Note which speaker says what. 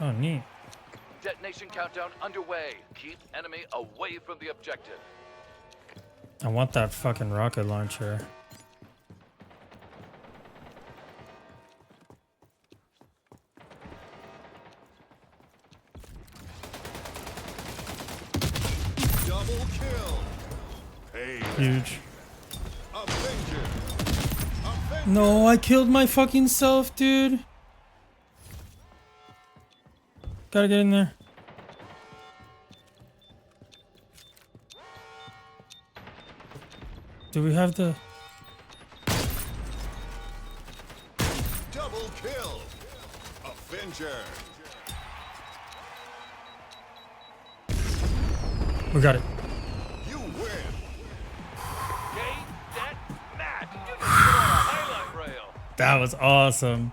Speaker 1: Oh, neat.
Speaker 2: Detonation countdown underway. Keep enemy away from the objective.
Speaker 1: I want that fucking rocket launcher.
Speaker 3: Double kill. Hey.
Speaker 1: Huge.
Speaker 3: Avenger.
Speaker 1: No, I killed my fucking self, dude. Gotta get in there. Do we have the...
Speaker 3: Double kill. Avenger.
Speaker 1: We got it.
Speaker 3: You win.
Speaker 2: Game, set, match. You just put on a highlight reel.
Speaker 1: That was awesome.